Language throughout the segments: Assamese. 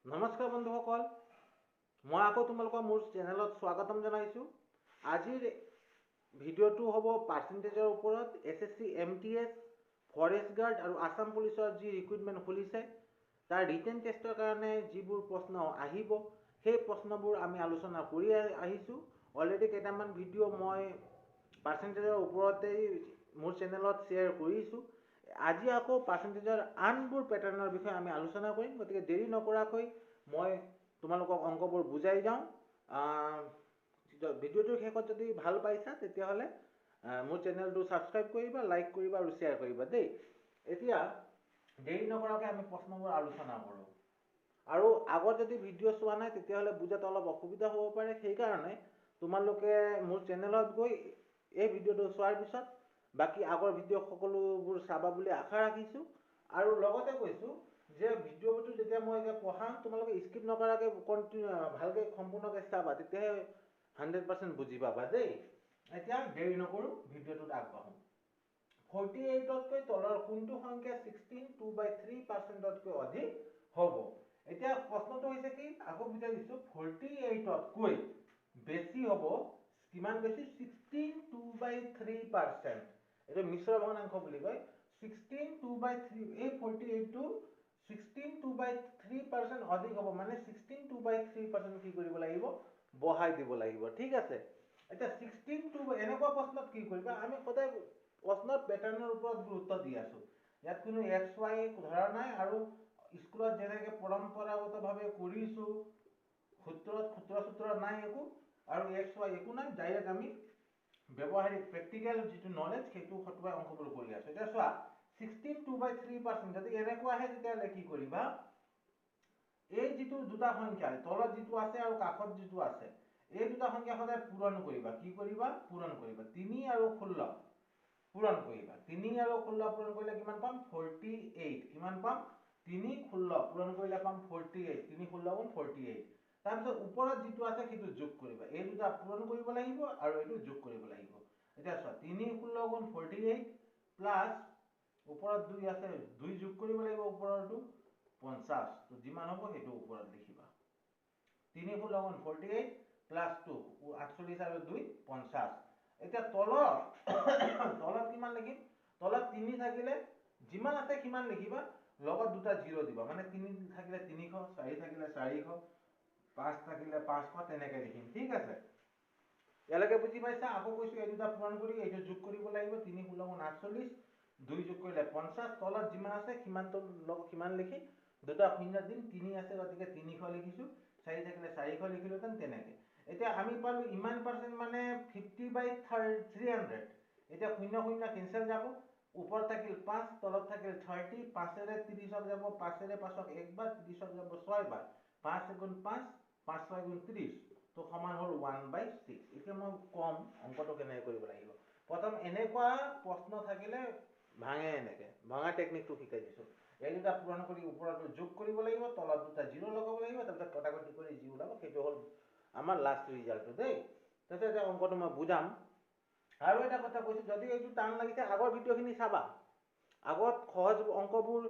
নমস্কাৰ বন্ধুসকল, মই আকৌ তোমালোকৰ মোৰ চেনেলত স্বাগতম জনাইছোঁ। আজিৰ ভিডিঅ'টো হ'ব পাৰ্চেণ্টেজৰ ওপৰত। SSC MTS, ফৰেষ্ট গাৰ্ড আৰু আসাম পুলিচৰ যি ৰিক্ৰুইটমেণ্ট খুলিছে তাৰ ৰিটেন টেষ্টৰ কাৰণে যিবোৰ প্ৰশ্ন আহিব সেই প্ৰশ্নবোৰ আমি আলোচনা কৰি আহিছোঁ। অলৰেডি কেইটামান ভিডিঅ' মই পাৰ্চেণ্টেজৰ ওপৰতেই মোৰ চেনেলত শ্বেয়াৰ কৰিছোঁ। আজি আকৌ পাৰ্চেণ্টেজৰ আনবোৰ পেটাৰ্ণৰ বিষয়ে আমি আলোচনা কৰিম। গতিকে দেৰি নকৰাকৈ মই তোমালোকক অংকবোৰ বুজাই যাওঁ। ভিডিঅ'টোৰ শেষত যদি ভাল পাইছা তেতিয়াহ'লে মোৰ চেনেলটো ছাবস্ক্ৰাইব কৰিবা, লাইক কৰিবা আৰু শ্বেয়াৰ কৰিবা দেই। এতিয়া দেৰি নকৰাকৈ আমি প্ৰশ্নবোৰ আলোচনা কৰোঁ। আৰু আগত যদি ভিডিঅ' চোৱা নাই তেতিয়াহ'লে বুজাত অলপ অসুবিধা হ'ব পাৰে। সেইকাৰণে তোমালোকে মোৰ চেনেলত গৈ এই ভিডিঅ'টো চোৱাৰ পিছত বাকী আগৰ ভিডিঅ' সকলোবোৰ চাবা বুলি আশা ৰাখিছোঁ। আৰু লগতে কৈছোঁ যে ভিডিঅ'টো যেতিয়া মই এতিয়া পঢ়াম তোমালোকে স্কিপ নকৰাকৈ ভালকৈ সম্পূৰ্ণকৈ চাবা, তেতিয়াহে 100% বুজি পাবা দেই। এতিয়া দেৰি নকৰোঁ, ভিডিঅ'টোত আগবাঢ়োঁ। 48তকৈ তলৰ কোনটো সংখ্যা 16 2/3%তকৈ অধিক হ'ব? এতিয়া প্ৰশ্নটো হৈছে কি, আকৌ বুজাই দিছোঁ। 48তকৈ বেছি হ'ব, কিমান বেছি? 16 2/3%। এইটো মিশ্ৰ ভগ্নাংশ বুলি কয়। 16 2/3, এই 48টো 16 2/3% অধিক হ'ব, মানে 16 2/3% কি কৰিব লাগিব? বঢ়াই দিব লাগিব। ঠিক আছে। এতিয়া 16 এনেকুৱা প্ৰশ্নত কি কৰিবা, আমি সদায় প্ৰশ্নত পেটাৰ্ণৰ ওপৰত গুৰুত্ব দি আছোঁ। ইয়াত কোনো XY ধৰা নাই, আৰু স্কুলত যেনেকৈ পৰম্পৰাগতভাৱে কৰিছোঁ সূত্ৰ নাই একো, আৰু XY একো নাই। ডাইৰেক্ট আমি ব্যৱহাৰিক প্ৰেক্টিকেল যিটো নলেজ সেইটো খটুৱাই অংকবোৰ কৰি আছোঁ। এতিয়া চোৱা, 16 2/3% যদি এনেকুৱা আহে তেতিয়াহ'লে কি কৰিবা? এই যিটো দুটা সংখ্যা তলত যিটো আছে আৰু কাষত যিটো আছে, এই দুটা সংখ্যা সদায় পূৰণ কৰিবা। কি কৰিবা? পূৰণ কৰিবা। 3 আৰু 16 পূৰণ কৰিবা। 3 আৰু 16 পূৰণ কৰিলে কিমান পাম? 48। কিমান পাম? 3 16 পূৰণ কৰিলে পাম 48। 3 16 গুণ 48। তাৰপিছত ওপৰত যিটো আছে সেইটো যোগ কৰিবা। এই দুটা পূৰণ কৰিব লাগিব আৰু এইটো যোগ কৰিব লাগিব। এতিয়া চোৱা, 3 16 গুণ 48 প্লাছ ওপৰত 2 আছে, 2 যোগ কৰিব লাগিব ওপৰৰটো 50। তো যিমান হ'ব সেইটো ওপৰত লিখিবা। 3 16 গুণ 48 প্লাছ 2 48 আৰু 2 50। এতিয়া তলত কিমান লিখিম? তলত 3 থাকিলে যিমান আছে সিমান লিখিবা, লগত দুটা 0 দিবা। মানে 3 থাকিলে 300, 4 থাকিলে 400, 5 থাকিলে 500, তেনেকৈ লিখিম। ঠিক আছে। ইয়ালৈকে বুজি পাইছা? আকৌ কৈছোঁ, এই দুটা পূৰণ কৰি এইটো যোগ কৰিব লাগিব। 3 16 গুণ 48, 2 যোগ কৰিলে 50। তলত যিমান আছে সিমানটো লগত সিমান লিখি দুটা শূন্য দিম। 3 আছে গতিকে 300 লিখিছোঁ, 4 থাকিলে 400 লিখিলোহেঁতেন, তেনেকৈ। এতিয়া আমি পালোঁ ইমান পাৰ্চেণ্ট, মানে 50/300। এতিয়া 0 0 কেঞ্চেল যাব, ওপৰত থাকিল 5, তলত থাকিল 30। 5ৰে 30ক যাব, 5ৰে 5ক একবাৰ, 30ক যাব 6 বাৰ। 5 গুণ 5, 5 6 গুণ 30, তো সমান হ'ল 1/6। এতিয়া মই কম অংকটো কেনেকৈ কৰিব লাগিব। প্ৰথম এনেকুৱা প্ৰশ্ন থাকিলে ভাঙে, এনেকৈ ভঙা টেকনিকটো শিকাই দিছোঁ। এই দুটা পূৰণ কৰি ওপৰতো যোগ কৰিব লাগিব, তলত দুটা 0 লগাব লাগিব, তাৰপিছত কটাকটি কৰি যি ওলাব সেইটো হ'ল আমাৰ লাষ্ট ৰিজাল্টটো দেই। তাৰপিছত এতিয়া অংকটো মই বুজাম। আৰু এটা কথা কৈছোঁ, যদি এইটো টান লাগিছে আগৰ ভিডিঅ'খিনি চাবা। আগত সহজ অংকবোৰ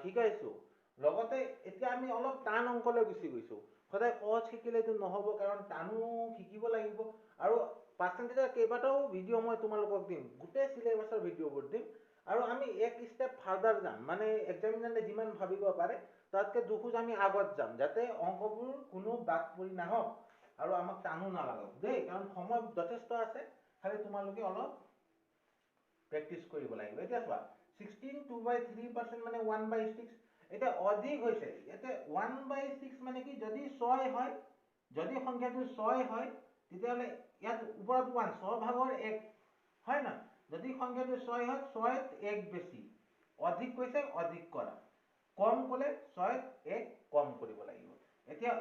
শিকাইছোঁ। লগতে এতিয়া আমি অলপ টান অংকলৈ গুচি গৈছোঁ। সদায় সহজ শিকিলেতো নহ'ব, কাৰণ টানো শিকিব লাগিব। আৰু পাৰ্চেণ্টেজৰ কেইবাটাও ভিডিঅ' মই তোমালোকক দিম, গোটেই চিলেবাছৰ ভিডিঅ'বোৰ দিম। আৰু আমি এক ষ্টেপ ফাৰ্দাৰ যাম, মানে এক্সামিনাৰে যিমান ভাবিব পাৰে তাতকৈ দুখোজ আমি আগত যাম, যাতে অংকবোৰ কোনো বাদ পৰি নাহক আৰু আমাক টানো নালাগক দেই। কাৰণ সময় যথেষ্ট আছে, খালি তোমালোকে অলপ প্ৰেক্টিচ কৰিব লাগিব। এতিয়া চোৱা, 16 2/3% মানে 1/6। এতিয়া অধিক হৈছে, ইয়াতে 1/6 মানে কি? যদি 6 হয়, যদি সংখ্যাটো 6 হয় তেতিয়াহ'লে ইয়াত ওপৰত 1, 6 ভাগৰ 1 হয় না? যদি সংখ্যাটো 6 হয়, 6ত 1 বেছি। অধিক কৈছে, অধিক কৰা। কম ক'লে 6ত 1 কম কৰিব লাগিব। এতিয়া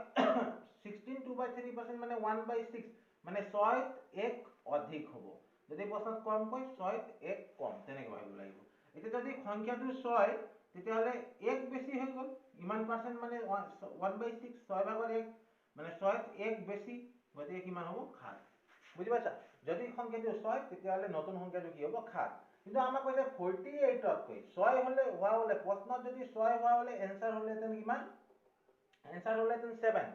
16 2/3% মানে 1/6, মানে 6ত 1 অধিক হ'ব। যদি প্ৰশ্নত কম কয়, 6ত 1 কম, তেনেকৈ ভাবিব লাগিব। এতিয়া যদি সংখ্যাটো 6 তেতিয়াহ'লে 1 বেছি হৈ গ'ল। ইমান পাৰ্চেণ্ট মানে 1/6, 6 ভাগৰ 1, মানে 6ত 1 বেছি, গতিকে কিমান হ'ব? 7। বুজি পাইছা? যদি সংখ্যাটো 6 তেতিয়াহ'লে নতুন সংখ্যাটো কি হ'ব? 7। কিন্তু আমাক কৈছে 48তকৈ 6 হোৱা হ'লে, প্ৰশ্নত যদি 6 হোৱা হ'লে এনচাৰ হ'লেহেঁতেন কিমান? এনসার হলেতেন 7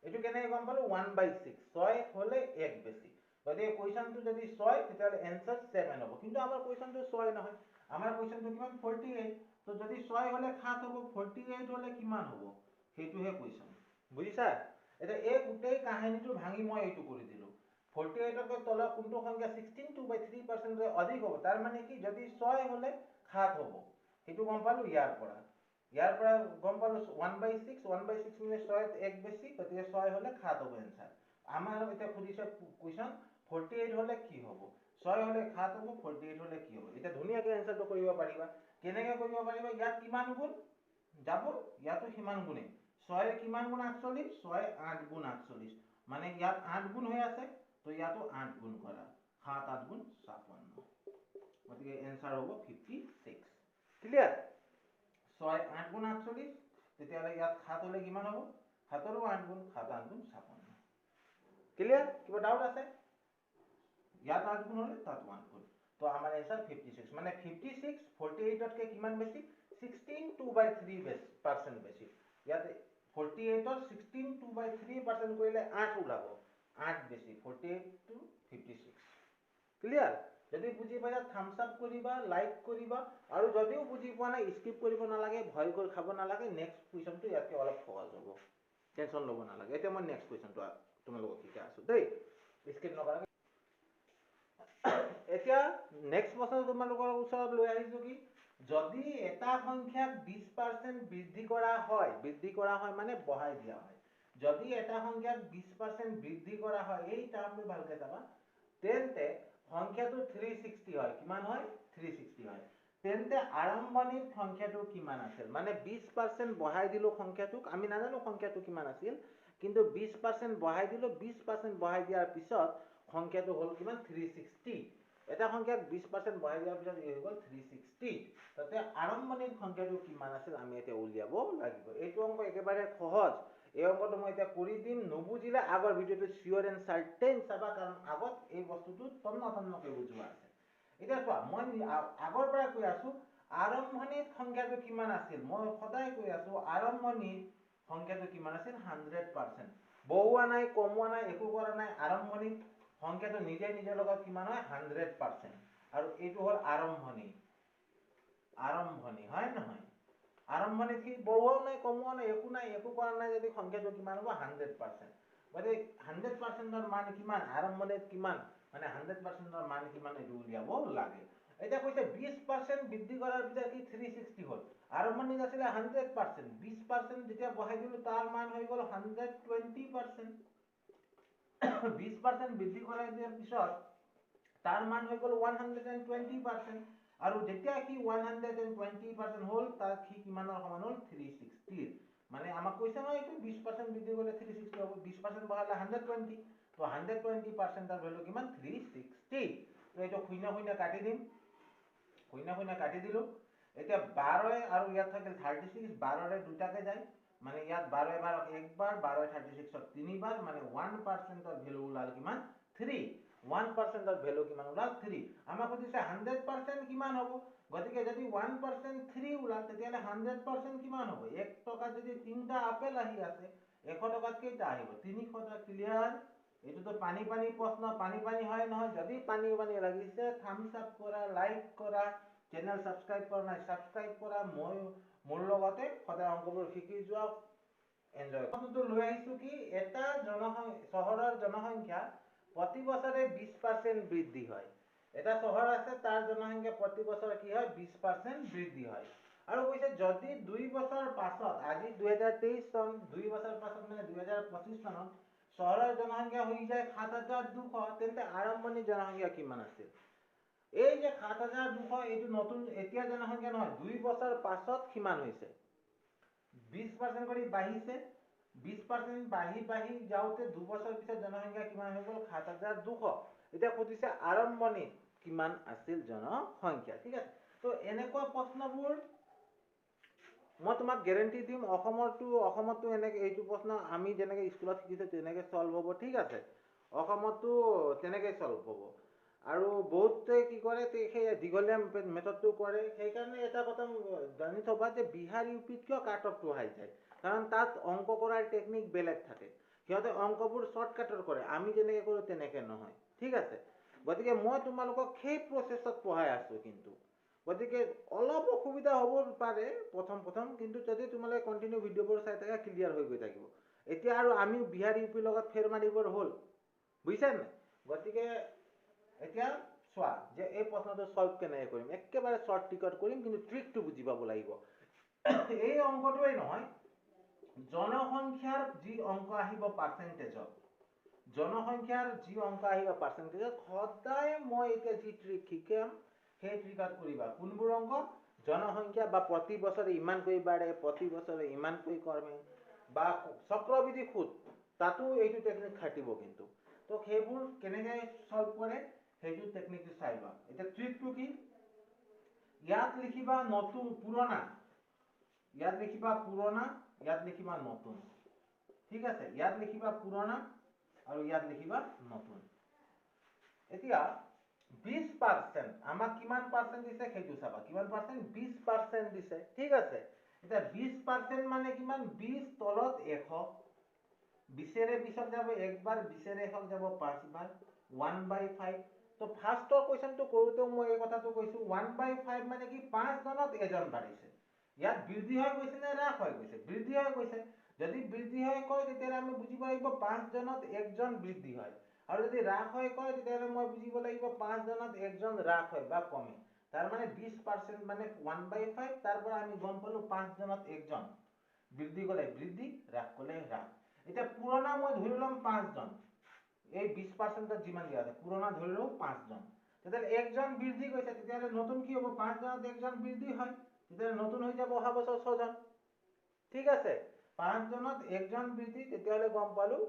এটু কেনেকৈ গম পালো 1/6 6 হলে 1 বেছি গতিকে কুৱেশ্যনটো যদি 6 তেতিয়াহ'লে এনসাৰ 7 হ'ব কিন্তু আমাৰ কুৱেশ্যনটো 6 নহয় আমাৰ কুৱেশ্যনটো কিমান 48 তো যদি 6 হলে 7 হ'ব 48 হলে কিমান হ'ব সেইটোহে কুৱেশ্যন বুজিছা এটা এই গোটেই কাহিনীটো ভাঙি মই এইটো কৰি দিলো 48 কৈ তলৰ কোনটো সংখ্যা 16 2/3% অধিক হ'ব তাৰ মানে কি যদি 6 হলে 7 হ'ব সেইটো গম পালো ইয়াৰ পৰা গম পালো 1/6 মানে 6 এক বেছি গতিকে 6 হলে 7 হ'ব এনসার আমাৰ এটা খুদিছে কুৱেশ্যন 48 হলে কি হ'ব 6 হলে 7 হ'ব 48 হলে কি হ'ব এটা ধুনীয়াকৈ এনসারটো কৰিব পাৰিবা কেনেকৈ কৰিব পাৰিবা ইয়াত কিমান গুণ যাব ইয়াতো কিমান গুণে 6 এর কিমান গুণ 48 6 8 গুণ 48 মানে ইয়াত 8 গুণ হৈ আছে তো ইয়াতো 8 গুণ কৰা 7 8 গুণ 56 গতিকে এনসার হ'ব 56 ক্লিয়ার 6 8 গুণ 48 তেতিয়াহ'লে ইয়াত 7 হলে কিমান হ'ব 7 ৰো 8 গুণ 7 8 গুণ 56 ক্লিয়ার কিবা ডাউট আছে ইয়াত 8 গুণ হলে তাত 1 গুণ তো আমাৰ এনসার 56 মানে 56 48 তকৈ কিমান বেছি 16 2/3% বেছি ইয়াতে 48 ৰ 16 2/3% কৰিলে 8 ওলাব 8 বেছি 48 to 56 ক্লিয়াৰ যদি বুজি পাইছা থাম্বস আপ কৰিবা লাইক কৰিবা আৰু যদিও বুজি পোৱা নাই স্কিপ কৰিব নালাগে ভয় কৰি খাব নালাগে নেক্সট কুৱেশ্যনটো ইয়াতকৈ অলপ সহজ হ'ব টেনশন ল'ব নালাগে এতিয়া মই নেক্সট কুৱেশ্যনটো তোমালোকক শিকাই আছো দেই স্কিপ নকৰাকৈ এতিয়া নেক্সট প্ৰশ্ন তোমালোকৰ ওচৰত লৈ আহিছো কি যদি এটা সংখ্যাক 20% বৃদ্ধি কৰা হয় মানে বঢ়াই দিয়া হয় যদি এটা সংখ্যাক 20% বৃদ্ধি কৰা হয় এই টাৰ্মটো ভালকৈ চাবা তেন্তে সংখ্যাটো 360 হয় কিমান হয় 360 হয় তেন্তে আৰম্ভণিত সংখ্যাটো কিমান আছিল মানে 20% বঢ়াই দিলো সংখ্যাটোক আমি নাজানো সংখ্যাটো কিমান আছিল কিন্তু 20% বঢ়াই দিলো 20% বঢ়াই দিয়াৰ পিছত সংখ্যাটো হ'ল কিমান 360 এটা সংখ্যাক 20% বঢ়াই দিয়াৰ পিছত এই হৈ গ'ল 360 তাতে আৰম্ভণিত সংখ্যাটো কিমান আছিল আমি এতিয়া উলিয়াব লাগিব এইটো অংক একেবাৰে সহজ এই অংকটো মই এতিয়া কৰি দিম নুবুজিলে আগৰ ভিডিঅ'টো চিয়ৰ এণ্ড চাৰ্টেন চাবা কাৰণ আগত এই বস্তুটো তন্নকৈ বুজোৱা আছে এতিয়া চোৱা মই আগৰ পৰা কৈ আছো আৰম্ভণিত সংখ্যাটো কিমান আছিল মই সদায় কৈ আছো আৰম্ভণিত সংখ্যাটো কিমান আছিল 100% বঢ়োৱা নাই কমোৱা নাই একো কৰা নাই আৰম্ভণিত সংখ্যাটো নিজে লগত কিমান হয় 100% আৰু এইটো হ'ল আৰম্ভণি হয় নহয় আৰম্ভণিত কি বঢ়োৱা নাই কমোৱা নাই একো কৰা নাই যদি সংখ্যাটো কিমান হ'ব 100% গতিকে 100% ৰ মান কিমান আৰম্ভণিত কিমান মানে 100% ৰ মান কিমান এইটো উলিয়াব লাগে এতিয়া কৈছে 20% বৃদ্ধি কৰাৰ পিছত কি 360 হ'ল আৰম্ভণিত আছিল 100% 20% যেতিয়া বঢ়াই দিলো তাৰ মান হৈ গ'ল 120% 20% বৃদ্ধি কৰাই দিয়াৰ পিছত তাৰ মান হৈ গ'ল 120% আৰু যেতিয়া কি 120% হ'ল তাৰ কি কিমানৰ সমান হ'ল 360 মানে আমাক কৈছে নহয় এইটো 20% বৃদ্ধি কৰিলে 360 হ'ব 20% বঢ়ালে 120 তো 120% ৰ ভ্যালু কিমান 360 তো এইটো শূন্য শূন্য কাটি দিম শূন্য কাটি দিলো এতিয়া 12 আৰু ইয়াত থাকিল 36 12 ৰে দুটাকে যায় মানে ইয়াত 12 12 একবাৰ 12 36 তিনিবাৰ মানে 1% ৰ ভ্যালু ওলাল কিমান 3 1% ৰ ভ্যালু কিমান ওলাল 3 আমাক কৈছে 100% কিমান হ'ব গতিকে যদি 1% 3 ওলাল তেতিয়ালে 100% কিমান হ'ব 1 টকা যদি 3টা আপেল আহি আছে 100 টকাত কেইটা আহিব 300 টকা ক্লিয়াৰ এটোতো পানী প্ৰশ্ন পানী হয় নহয় যদি পানী লাগিছে থাম্বস আপ কৰা লাইক কৰা চেনেল সাবস্ক্ৰাইব কৰা নাই সাবস্ক্ৰাইব কৰা মই মোৰ লগতে সদায় অংকবোৰ শিকি যোৱা এনজয় কথাটো লৈ আহিছো কি এটা চহৰৰ জনসংখ্যা প্ৰতি বছৰে 20% বৃদ্ধি হয় এটা চহৰ আছে তাৰ জনসংখ্যা প্ৰতি বছৰে কি হয় 20% বৃদ্ধি হয় আৰু কৈছে যদি 2 বছৰ পাছত আজি 2023 চন 2 বছৰ পাছত মানে 2025 চনত চহৰৰ জনসংখ্যা হৈ যায় 7200 তেন্তে আৰম্ভণি জনসংখ্যা কিমান আছিল এই যে 7200 এইটো নতুন এতিয়া জনসংখ্যা নহয় 2 বছৰ পাছত কিমান হৈছে 20% কৰি বাঢ়িছে 20% বাঢ়ি যাওতে 2 বছৰ পিছত জনসংখ্যা কিমান হৈ গ'ল 7200 এতিয়া কৈছে আৰম্ভণি কিমান আছিল জনসংখ্যা ঠিক আছে তো এনেকুৱা প্ৰশ্নবোৰ মই তোমাক গ্যাৰান্টি দিম অসমতো এনেকৈ এইটো প্ৰশ্ন আমি যেনেকৈ স্কুলত শিকিছো তেনেকৈ সলভ হ'ব ঠিক আছে অসমতো তেনেকৈ সলভ হ'ব আৰু বহুতে কি কৰে সেই দীঘলীয়া মেথডটো কৰে। সেইকাৰণে এটা কথা জানি থবা যে বিহাৰ ইউপিত কিয় কাট অফটো হাই যায়, কাৰণ তাত অংক কৰাৰ টেকনিক বেলেগ থাকে। সিহঁতে অংকবোৰ শ্বৰ্টকাটৰ কৰে, আমি যেনেকৈ কৰোঁ তেনেকৈ নহয়। ঠিক আছে, গতিকে মই তোমালোকক সেই প্ৰচেছত পঢ়াই আছোঁ। কিন্তু গতিকে অলপ অসুবিধা হ'ব পাৰে প্ৰথম, কিন্তু যদি তোমালোকে কণ্টিনিউ ভিডিঅ'বোৰ চাই থাকা ক্লিয়াৰ হৈ গৈ থাকিব। এতিয়া আৰু আমিও বিহাৰ ইউপিৰ লগত ফেৰ মাৰিবৰ হ'ল, বুজিছা নাই? গতিকে এতিয়া চোৱা যে এই প্ৰশ্নটো সলভ কেনেকৈ কৰিম। একেবাৰে শ্বৰ্ট টিকট কৰিম, কিন্তু ট্ৰিকটো বুজি পাব লাগিব। এই অংকটোৱেই নহয়, জনসংখ্যাৰ যি অংক আহিব পাৰ্চেণ্টেজত, সদায় মই এতিয়া যি ট্ৰিক শিকাম সেই ট্ৰিকত কৰিবা। কোনবোৰ অংক? জনসংখ্যা বা প্ৰতি বছৰে ইমানকৈ বাঢ়ে, প্ৰতি বছৰে ইমানকৈ কমে, বা চক্ৰবৃদ্ধি সুদ, তাতো এইটো টেকনিক খাটিব। কিন্তু তো সেইবোৰ কেনেকৈ সলভ কৰে সেইটো টেকনিকটো চাই লোৱা। এতিয়া ট্ৰিকটো কি? ইয়াত লিখিবা নতুন পুৰণা, ইয়াত লিখিবা পুৰণা, ইয়াত লিখিবা নতুন। ঠিক আছে, ইয়াত লিখিবা পুৰণা আৰু ইয়াত লিখিবা নতুন। এতিয়া 20% আমাক কিমান পাৰ্চেণ্ট দিছে সেইটো চাবা। কিমান পাৰ্চেণ্ট? 20% দিছে। ঠিক আছে, এতিয়া 20% মানে কিমান? 20 তলত 100, 20ৰে 20ক যাব একবাৰ, 20ৰে 100ক যাব 5 বাৰ, 1/5। তো ফাৰ্ষ্টৰ কুৱেশ্যনটো কৰোঁতেও মই এই কথাটো কৈছোঁ, 1/5 মানে কি? 5 জনত এজন বাঢ়িছে। ইয়াত বৃদ্ধি হৈ গৈছে নে হ্ৰাস হৈ গৈছে? বৃদ্ধি হৈ গৈছে। যদি বৃদ্ধি হৈ কয় তেতিয়াহ'লে আমি বুজিব লাগিব 5 জনত 1 জন বৃদ্ধি হয়। আৰু যদি হ্ৰাস হৈ কয় তেতিয়াহ'লে মই বুজিব লাগিব 5 জনত 1 জন হ্ৰাস হয় বা কমে। তাৰ মানে 20% মানে 1/5, তাৰ পৰা আমি গম পালোঁ 5 জনত 1 জন বৃদ্ধি গ'লে বৃদ্ধি, হ্ৰাস গ'লে হ্ৰাস। এতিয়া পুৰণা মই ধৰি ল'ম 5 জন, এই 20%ত যিমান দিয়া আছে, পুৰণা ধৰি লওঁ 5 জন। তেতিয়াহ'লে 1 জন বৃদ্ধি গৈছে, তেতিয়াহ'লে নতুন কি হ'ব? 5 জনত 1 জন বৃদ্ধি হয়, তেতিয়াহ'লে নতুন হৈ যাব অহা বছৰ 6 জন। ঠিক আছে, 5 জনত 1 জন বৃদ্ধি, তেতিয়াহ'লে গম পালোঁ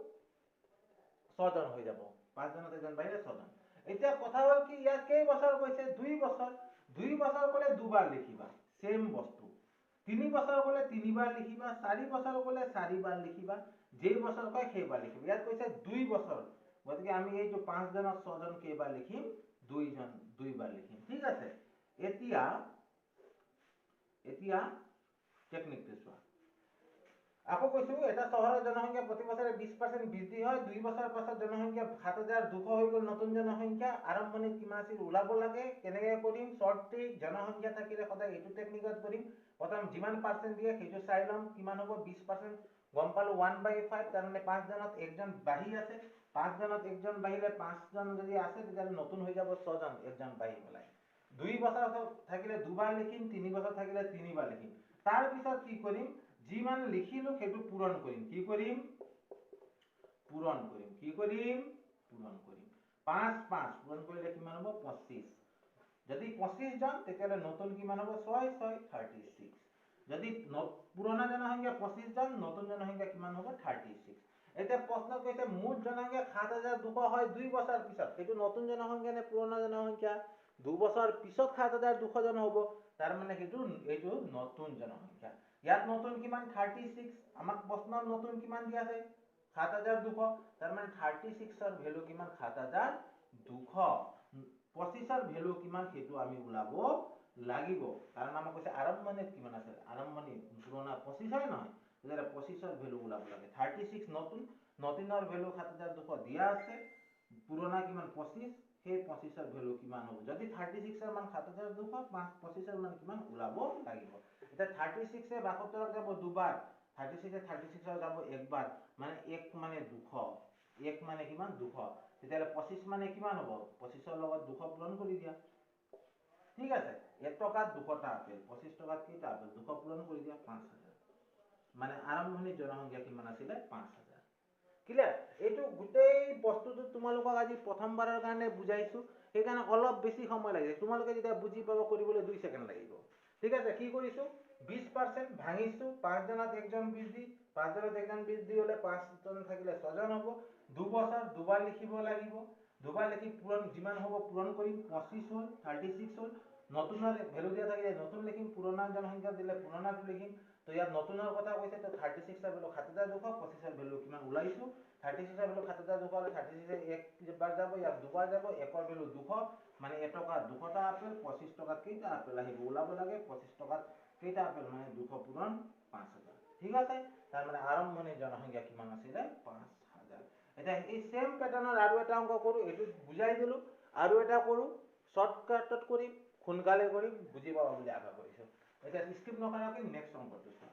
6 জন হৈ যাব। 5 জনত 1 জন বাঢ়িলে 6 জন। এতিয়া কথা হ'ল কি, ইয়াত কেই বছৰ গৈছে? 2 বছৰ। 2 বছৰ গ'লে দুবাৰ লিখিবা, চেম বস্তু। 3 বছৰ গ'লে 3 বাৰ লিখিবা, 4 বছৰ গ'লে 4 বাৰ লিখিবা, যেই বছৰ কয় সেইবাৰ লিখিবা। ইয়াত কৈছে 2 বছৰ, গতিকে আমি এইটো 5 জনত 6 জন কেইবাৰ লিখিম? 2 বাৰ লিখিম। ঠিক আছে, এতিয়া টেকনিকটো চোৱা। আকৌ কৈছো, এটা চহৰৰ জনসংখ্যা প্ৰতি বছৰে 20% বৃদ্ধি হয়। 2 বছৰ পাছত জনসংখ্যা 7200 হৈ গ'ল। নতুন জনসংখ্যা আৰম্ভণিত কিমান আছিল ওলাব লাগে। কেনেকৈ কৰিম? Short trick. জনসংখ্যা থাকিলে সদায় এইটো টেকনিকত কৰিম। প্ৰথম যিমান পাৰ্চেণ্ট দিয়ে সেইটো চাই ল'ম, কিমান হ'ব? 20%, গম পালোঁ 1/5, তাৰমানে 5 জনত 1 জন বাঢ়ি আছে। 5 জনত 1 জন বাঢ়িলে 5 জন যদি আছে তেতিয়াহ'লে নতুন হৈ যাব 6 জন, 1 জন বাঢ়ি পেলাই। 2 বছৰ থাকিলে দুবাৰ লিখিম, 3 বছৰ থাকিলে 3 বাৰ লিখিম। তাৰপিছত কি কৰিম? যিমান লিখিলো সেইটো পূৰণ কৰিম। কি কৰিম? পূৰণ কৰিম। কি কৰিম? পূৰণ কৰিম। 5 5 পূৰণ কৰিলে কিমান হ'ব? 25। যদি 25 জন তেতিয়াহ'লে নতুন কিমান হ'ব? 6 6 36। যদি পুৰণা জনসংখ্যা 25 জন, নতুন জনসংখ্যা কিমান হ'ব? 36। এতিয়া প্ৰশ্ন কৈছে মুঠ জনসংখ্যা 7200 হয় 2 বছৰ পিছত। সেইটো নতুন জনসংখ্যা নে পুৰণা জনসংখ্যা? 2 বছৰ পিছত 7200 জন হ'ব, তাৰ মানে এইটো নতুন জনসংখ্যা। ইয়াত নতুন কিমান? 36। আমাক প্ৰশ্নত নতুন কিমান দিয়া আছে? 7200, তাৰ মানে 36ৰ ভেলু কিমান? 7200। 25ৰ ভেলু কিমান সেইটো আমি ওলাব লাগিব, কাৰণ আমাক কৈছে আৰম্ভণিত কিমান আছে? আৰম্ভণিত পুৰণা 25 হয় নহয়, তেতিয়াহ'লে 25ৰ ভেলু ওলাব লাগে। 36 নতুন, নতুনৰ ভেলু 7200 দিয়া আছে, পুৰণা কিমান? 25, সেই 25ৰ ভেলু কিমান হ'ব? যদি 36ৰ মান 7200, 25ৰ মান কিমান ওলাব লাগিব। এতিয়া 36 72ক যাব দুবাৰ, 36 36ৰ যাব একবাৰ, মানে 1 মানে 200, 1 মানে কিমান? 200। তেতিয়াহ'লে 25 মানে কিমান হ'ব? 25ৰ লগত 200 পূৰণ কৰি দিয়া। ঠিক আছে, 1 টকাত 200টা আপেল, 25 টকাত কেইটা আপেল? 200 পূৰণ কৰি দিয়া, 5000। মানে আৰম্ভণিৰ জনসংখ্যা কিমান আছিলে? 5000। ক্লিয়াৰ? এইটো গোটেই বস্তুটো তোমালোকক আজি প্ৰথমবাৰৰ কাৰণে বুজাইছো, সেইকাৰণে অলপ বেছি সময় লাগে। তোমালোকে যেতিয়া বুজি পাব কৰিবলৈ 2 ছেকেণ্ড লাগিব। ঠিক আছে, কি কৰিছো? 20% ভাঙিছো, 5 জনত 1 জন বৃদ্ধি, 5 জনত 1 জন বৃদ্ধি হ'লে 5 জন থাকিলে 6 জন হ'ব। 2 বছৰ দুবাৰ লিখিব লাগিব, দুবাৰ লিখি পূৰণ যিমান হ'ব পূৰণ কৰিম। 25 হ'ল, 36 হ'ল, নতুনৰ ভ্যালু দিয়া থাকে নতুন লিখিম পুৰণা জনসংখ্যা দিলে পুৰণাটো লিখিম তো ইয়াত নতুনৰ কথা কৈছে তো 36 ৰ ভ্যালু 7200 25 ৰ ভ্যালু কিমান ওলাইছো 36 ৰ ভ্যালু 7200 হলে 36 একবাৰ যাব ইয়াত দুবাৰ যাব একৰ ভ্যালু 200 মানে এটকা 200টা আপেল 25 টকাত কেইটা আপেল আহিব ওলাব লাগে 25 টকাত কেইটা আপেল মানে 200 পূৰণ 5000 ঠিক আছে তাৰ মানে আৰম্ভণিৰ জনসংখ্যা কিমান আছিল 5000 এটা এই সেম প্যাটাৰ্নৰ আৰু এটা অংক কৰো এটো বুজাই দিলো আৰু এটা কৰো শৰ্টকাটত কৰিম সোনকালে কৰিম বুজি পাবা বুলি আশা কৰিছো এটা স্কিপ নকৰাকৈ নেক্সট অংকটো চাও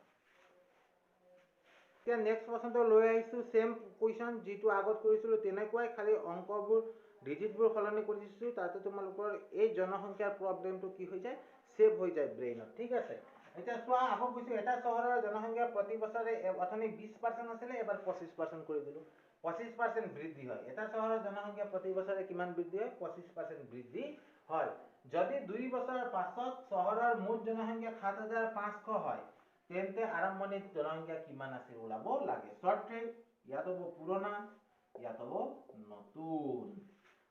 এতিয়া নেক্সট প্ৰশ্নটো লৈ আহিছো সেম কোৱেশ্চন যেটো আগত কৰিছিলো তেনেকুৱাই খালি অংকবোৰ ডিজিটবোৰ সলনি কৰিছো তাতে তোমালোকৰ এই জনসংখ্যাৰ প্ৰবলেমটো কি হৈ যায় সেভ হৈ যায় ব্ৰেইনত ঠিক আছে এতিয়া চোৱা আকৌ কৈছো এটা চহৰৰ জনসংখ্যা প্ৰতি বছৰে অথনি 20% আছিল এবাৰ 25% কৰি দিলো 25% বৃদ্ধি হয় এটা চহৰৰ জনসংখ্যা প্ৰতি বছৰে কিমান বৃদ্ধি হয় 25% বৃদ্ধি হয় যদি 2 বছৰ পাছত চহৰৰ মুঠ জনসংখ্যা 7500 হয় তেন্তে আৰম্ভণিত জনসংখ্যা কিমান আছিল ওলাব লাগে শৰ্ট ট্ৰিক ইয়াত হ'ব পুৰণা ইয়াত হ'ব নতুন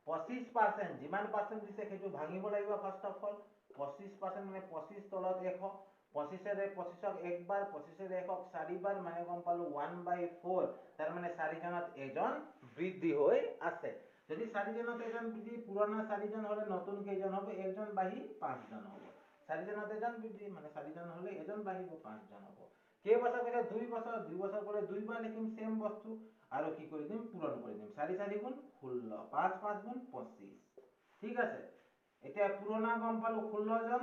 25% যিমান পার্সেন্ট দিছে সেইটো ভাঙিব লাগিব ফার্স্ট অফ অল 25% মানে 25 তলত 100 25 এর 25ক একবার 25 এর 100ক 4 বার মানে গম পালো 1/4 তার মানে 4 জনত এজন বৃদ্ধি হৈ আছে যদি 4 জনত এজন বৃদ্ধি পুৰণা 4 জন হলে নতুন কেইজন হবে একজন বাহি 5 জন হবে 4 জনত এজন বৃদ্ধি মানে 4 জন হলে এজন বাহিব 5 জন হবে কেই বছৰ কৈছে 2 বছৰ কৰে দুইবাৰ লিখিম সেম বস্তু আৰু কি কৰি দিম পূৰণ কৰি দিম 4 4 গুণ 16 5 5 গুণ 25 ঠিক আছে এতিয়া পুৰণা গম পালো 16 জন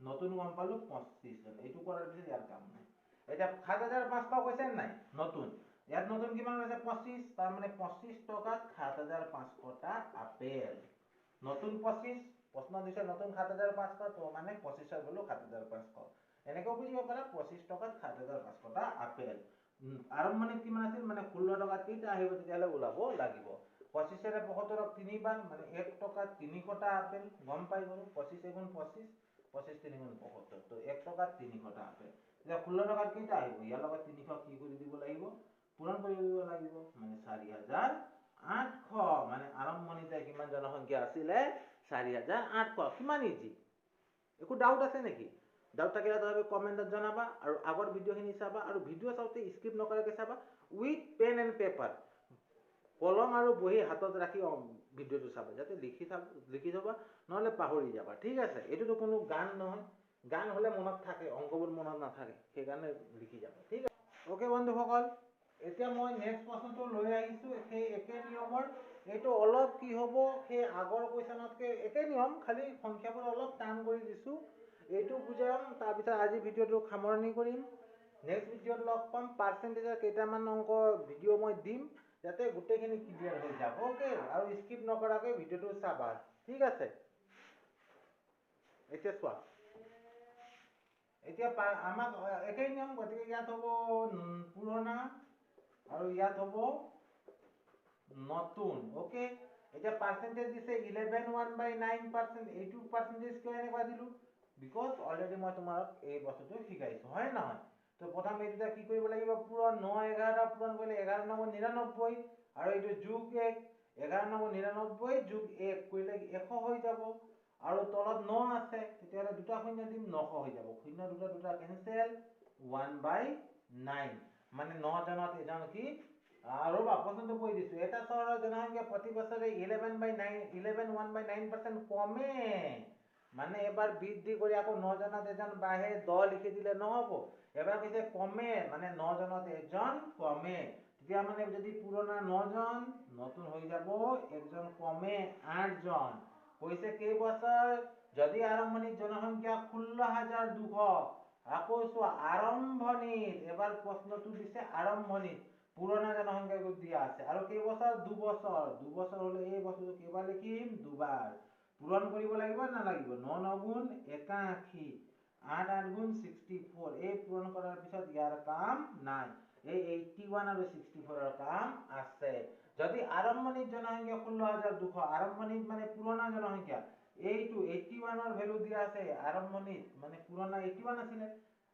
নতুন গম পালো 25 জন এইটো কৰাৰ পিছত ইয়াৰ কাম নাই এটা 7500 কৈছে নাই নতুন ইয়াত নতুন কিমান আছে 25 তাৰ মানে 25 টকাত 7500 টা আপেল নতুন 25 প্ৰশ্ন দিছে নতুন 7500 তো মানে 25 ৰ ভ্যালু 7500 এনেকৈ বুজিব পাৰা 25 টকাত 7500 টা আপেল আৰম্ভণিত কিমান আছিল মানে 16 টকাত কেইটা আহিব তেতিয়ালে ওলাব লাগিব 25 এর 75 3 বার মানে 1 টাকা 300 টা আপেল গম পাই গলো 25 গুণ 25 25 3 গুণ 75 তো 1 টাকা 300 টা আপেল এটা 16 টাকাত কেইটা আহিব ইয়াৰ লগত 300 কি কৰি দিব লাগিব পূৰণ কৰি দিব লাগিব মানে 4800 মানে আৰম্ভণিতে কিমান জনসংখ্যা আছিল 4800 কিমান ইজি একো ডাউট আছে নেকি ডাউট থাকিলে তথাপি কমেন্টত জনাবা আৰু আগৰ ভিডিওখিনি চাবা আৰু ভিডিও চাওতে স্কিপ নকৰাকৈ চাবা উইথ পেন এণ্ড পেপাৰ কলম আৰু বহি হাতত ৰাখি ভিডিওটো চাবা যাতে লিখি থবা নহলে পাহৰি যাবা ঠিক আছে এটোতো কোনো গান নহয় গান হলে মনত থাকে অংকবোৰ মনত নাথাকে সেইকাৰণে লিখি যাবা ঠিক আছে ওকে বন্ধুসকল এতিয়া মই নেক্সট প্ৰশ্নটো লৈ আহিছো সেই একে নিয়মৰ এইটো অলপ কি হ'ব সেই আগৰ কোৱেশ্চনতকে একে নিয়ম খালি সংখ্যাবোৰ অলপ টান কৰি দিছো এইটো বুজাম তাৰপিছত আজি ভিডিওটো সামৰণি কৰিম নেক্সট ভিডিওত লগ পাম পাৰ্চেন্টেজৰ কেইটামান অংক ভিডিও মই দিম যাতে গোটেইখিনি ক্লিয়াৰ হৈ যাব ওকে আৰু স্কিপ নকৰাকৈ ভিডিওটো চাবা ঠিক আছে এতিয়া চোৱা এতিয়া আমাক একেই নিয়ম গতিকে ইয়াত হ'ব পুৰণা আৰু ইয়াত হ'ব নতুন ওকে এতিয়া পাৰ্সেন্টেজ দিছে 11/9% এইটো পাৰ্সেন্টেজ কিয় এনেকুৱা দিলো বিকজ অলৰেডি মই তোমাক এই বস্তুটো শিকাইছো হয় নহয় তো প্ৰথম এইটা কি কৰিব লাগিব পুৰণ 9 11 পূৰণ কৰিলে 11 9 99 আৰু এইটো যোগ 1 11 9 99 যোগ 1 কৰিলে 100 হৈ যাব আৰু তলত 9 আছে তেতিয়াহলে দুটা শূন্য দিম 900 হৈ যাব শূন্য দুটা কেনসেল 1/9 মানে 9 জনত এজন কি আৰু প্ৰশ্নটো কৈ দিছো এটা চহৰৰ জনসংখ্যা প্ৰতি বছৰে 11/9% কমে মানে এবাৰ বৃদ্ধি কৰি আকৌ 9 জনত এজন বাঢ়ে 10 লিখি দিলে নহব এবাৰ কৈছে কমে মানে 9 জনত এজন কমে তেতিয়া মানে যদি পুৰণা 9 জন নতুন হৈ যাব একজন কমে 8 জন কৈছে কেই বছৰ যদি আৰম্ভণিত জনসংখ্যা 16200 আকৌ চোৱা আৰম্ভণিত এবাৰ প্ৰশ্নটো দিছে আৰম্ভণিত পুৰণা জনসংখ্যা দিয়া আছে আৰু কেই বছৰ 2 বছৰ হলে এই বছৰটো কেইবাৰ লিখিম দুবাৰ পূৰণ কৰিব লাগিব না লাগিব 9 9 গুণ 81 8 8 গুণ 64 এই পূৰণ কৰাৰ পিছত ইয়াৰ কাম নাই এই 81 আৰু 64 ৰ কাম আছে যদি আৰম্ভণিত জনসংখ্যা 16200 আৰম্ভণিত মানে পুৰণা জনসংখ্যা এইটো 81 ৰ ভ্যালু দিয়া আছে আৰম্ভণিত মানে পুৰণা 81 আছিল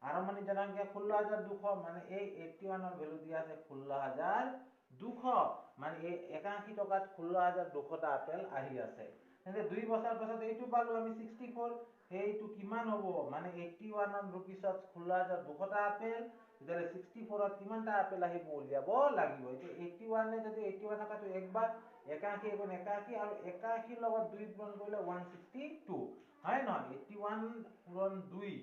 আৰম্ভণিত জনসংখ্যা 16200 মানে এই 81 ৰ ভ্যালু দিয়া আছে 16200 মানে এই 81 টকাত 16200 টা আপেল আহি আছে তেন্তে 2 বছৰ পাছত এইটো পালো আমি 64 সেইটো কিমান হ'ব মানে 81 रुपीसত 16200টা আপেল তেতিয়াহ'লে 64ত কিমানটা আপেল আহিব উলিয়াব লাগিব এতিয়া 81 যদি 81 কাটো একবাৰ 81 গুণ 81 আৰু 81 লগত 2 পূৰণ কৰিলে 162 হয় নহয় 81 পূৰণ 2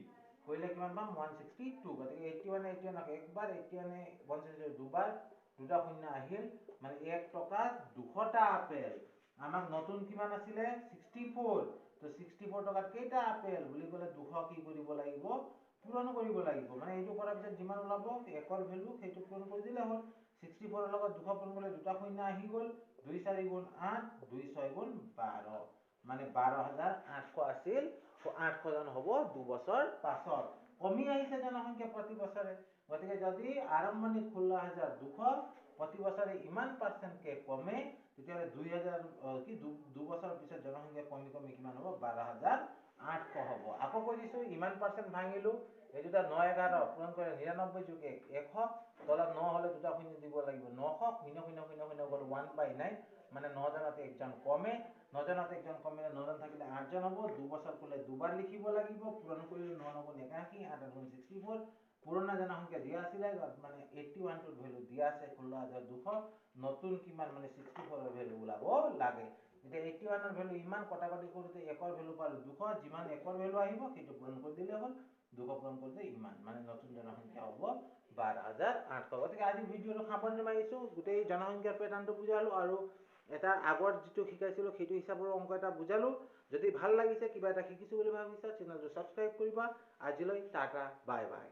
কৰিলে কিমান পাম 162 গতিকে 81 81 একবাৰ 81 162 দুবাৰ দুটা শূন্য আহিল মানে 1 টকাত 200টা আপেল আমাক নতুন কিমান আছিলে 64 তো 64 টকাত কেইটা আপেল বুলি ক'লে 200 কি কৰিব লাগিব পূৰণ কৰিব লাগিব মানে এইটো কৰাৰ পিছত যিমান ওলাব একৰ ভ্যালু সেইটো পূৰণ কৰি দিলে হ'ল 64 ৰ লগত 200 পূৰণ কৰিলে দুটা শূন্য আহি গ'ল 2 4 গুণ 8 2 6 গুণ 12 মানে 12800 আছিল তো 800 জন হ'ব 2 বছৰ পাছত কমি আহিছে জনসংখ্যা প্ৰতি বছৰে গতিকে যদি আৰম্ভণিত 16200 প্ৰতি বছৰে ইমান পাৰ্চেন্টকে কমে তেতিয়াহ'লে 2000 কি 2 বছৰ পিছত জনসংখ্যা কমি কমি কিমান হ'ব 12800 হ'ব আকৌ কৈ দিছো ইমান পাৰ্চেন্ট ভাঙিলো এই দুটা 9 11 পূৰণ কৰি 99 যোগ 100 তলত 9 হলে দুটা শূন্য দিব লাগিব 900 শূন্য শূন্য শূন্য শূন্য গ'ল 1/9 মানে 9 জনতে একজন কমে 9 জনতে একজন কমিলে 9 জন থাকিলে 8 জন হ'ব 2 বছৰ কৰিলে দুবাৰ লিখিব লাগিব পূৰণ কৰিলে 9 গুণ 81 8 গুণ 64 পুৰণা জনসংখ্যা দিয়া আছিলে মানে 81 টোৰ ভ্যালু দিয়া আছে 16200 নতুন কিমান মানে 64 ৰ ভ্যালু ওলাব লাগে এতিয়া 81 ৰ ভ্যালু ইমান কটাকটি কৰোতে একৰ ভ্যালু পালো 200 যিমান একৰ ভ্যালু আহিব সেইটো পূৰণ কৰি দিলে হ'ল 200 পূৰণ কৰিলে ইমান মানে নতুন জনসংখ্যা হ'ব 12800 গতিকে আজি ভিডিঅ'টো সামৰণি মাৰিছো গোটেই জনসংখ্যাৰ পেটাৰ্ণটো বুজালো আৰু এটা আগৰ যেটো শিকাইছিলো সেইটো হিচাপৰ অংক এটা বুজালো যদি ভাল লাগিছে কিবা এটা শিকিছো বুলি ভাবিছা চেনেলটো সাবস্ক্ৰাইব কৰিবা আজিলৈ টাটা বাই বাই